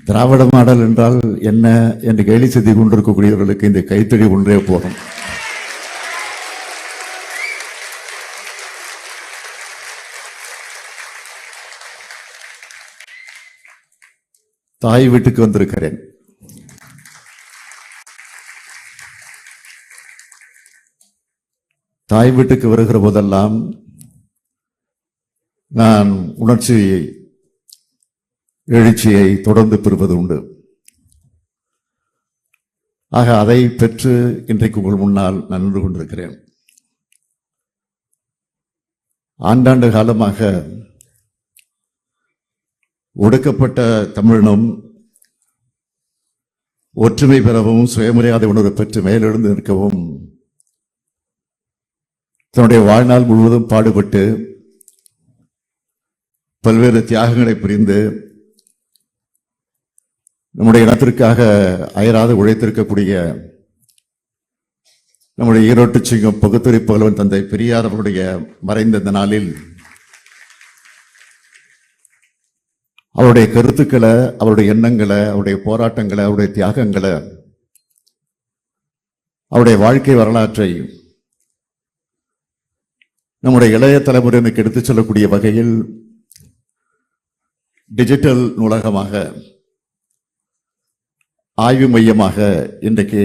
திராவிட model என்றால் என்ன என்று கேலி செய்து கொண்டிருக்கக்கூடியவர்களுக்கு இந்த கைத்தறி ஒன்றே போதும். தாய் வீட்டுக்கு வந்திருக்கிறேன். தாய் வீட்டுக்கு வருகிற போதெல்லாம் நான் எழுச்சியை தொடர்ந்து பெறுவது உண்டு. ஆக அதை பெற்று இன்றைக்கு உங்கள் முன்னால் நான் நின்று கொண்டிருக்கிறேன். ஆண்டாண்டு காலமாக ஒடுக்கப்பட்ட தமிழினம் ஒற்றுமை பெறவும் சுயமரியாதை உணர்வு பெற்று மேலெழுந்து நிற்கவும் தன்னுடைய வாழ்நாள் முழுவதும் பாடுபட்டு பல்வேறு தியாகங்களை புரிந்து நம்முடைய இனத்திற்காக அயராது உழைத்திருக்கக்கூடிய நம்முடைய ஈரோட்டு சிங்கம் பகுத்தறி புகழ்வன் தந்தை பெரியார் அவருடைய மறைந்த இந்த நாளில் அவருடைய கருத்துக்களை, அவருடைய எண்ணங்களை, அவருடைய போராட்டங்களை, அவருடைய தியாகங்களை, அவருடைய வாழ்க்கை வரலாற்றை நம்முடைய இளைய தலைமுறையினருக்கு எடுத்துச் செல்லக்கூடிய வகையில் டிஜிட்டல் நூலகமாக, ஆய்வு மையமாக இன்றைக்கு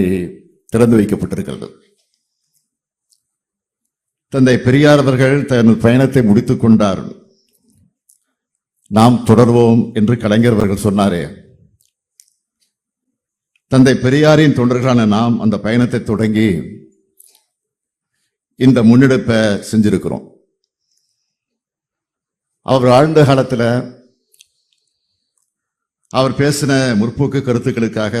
திறந்து வைக்கப்பட்டிருக்கிறது. தந்தை பெரியார் அவர்கள் தன் பயணத்தை முடித்துக் கொண்டார். நாம் தொடர்வோம் என்று கலைஞர் அவர்கள் சொன்னாரே, தந்தை பெரியாரின் தொண்டர்களான நாம் அந்த பயணத்தை தொடங்கி இந்த முன்னெடுப்பை செஞ்சிருக்கிறோம். அவர் ஆழ்ந்த காலத்தில் அவர் பேசின முற்போக்கு கருத்துக்களுக்காக,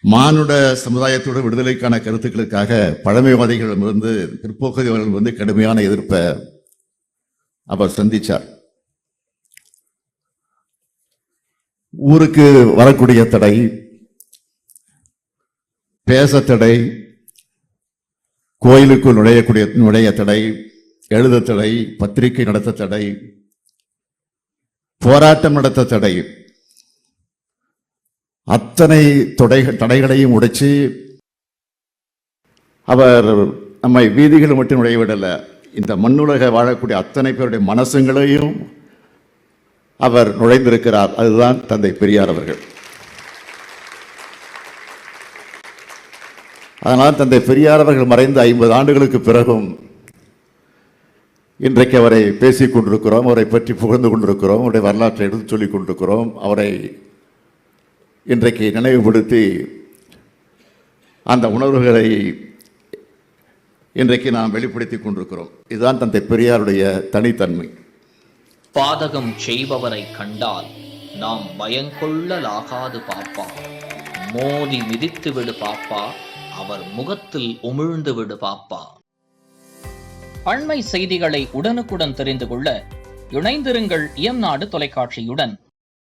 மானுட சமுதாயத்தோட விடுதலைக்கான கருத்துக்களுக்காக பழமைவாதிகளிடமிருந்து பிற்போக்குவாதிகளிடமிருந்து கடுமையான எதிர்ப்பை அவர் சந்திச்சார். ஊருக்கு வரக்கூடிய தடை, பேச தடை, கோயிலுக்குள் நுழைய தடை, எழுத தடை, பத்திரிகை நடத்த தடை, போராட்டம் நடத்த தடை, அத்தனை தடைகளையும் உடைச்சு அவர் நம்மை வீதிகள் மட்டும் நுழையவிடல, இந்த மண்ணுலக வாழக்கூடிய அத்தனை பேருடைய மனசுங்களையும் அவர் நுழைந்திருக்கிறார். அதுதான் தந்தை பெரியார் அவர்கள். அதனால் தந்தை பெரியார் அவர்கள் மறைந்த 50 ஆண்டுகளுக்கு பிறகும் இன்றைக்கு அவரை பேசிக் கொண்டிருக்கிறோம், அவரை பற்றி புகழ்ந்து கொண்டிருக்கிறோம், அவருடைய வரலாற்றை எடுத்து சொல்லிக் கொண்டிருக்கிறோம், அவரை இன்றைக்கு நினைவுபடுத்தி அந்த உணர்வுகளை இன்றைக்கு நாம் வெளிப்படுத்திக் கொண்டிருக்கிறோம். இதுதான் தந்தை பெரியாருடைய தனித்தன்மை. பாதகம் செய்பவரை கண்டால் நாம் பயங்கொள்ளலாகாது பாப்பா, மோதி மிதித்து விடு பாப்பா, அவர் முகத்தில் உமிழ்ந்து விடு பாப்பா. அண்மை செய்திகளை உடனுக்குடன் தெரிந்து கொள்ள இணைந்திருங்கள் இயம்நாடு தொலைக்காட்சியுடன்.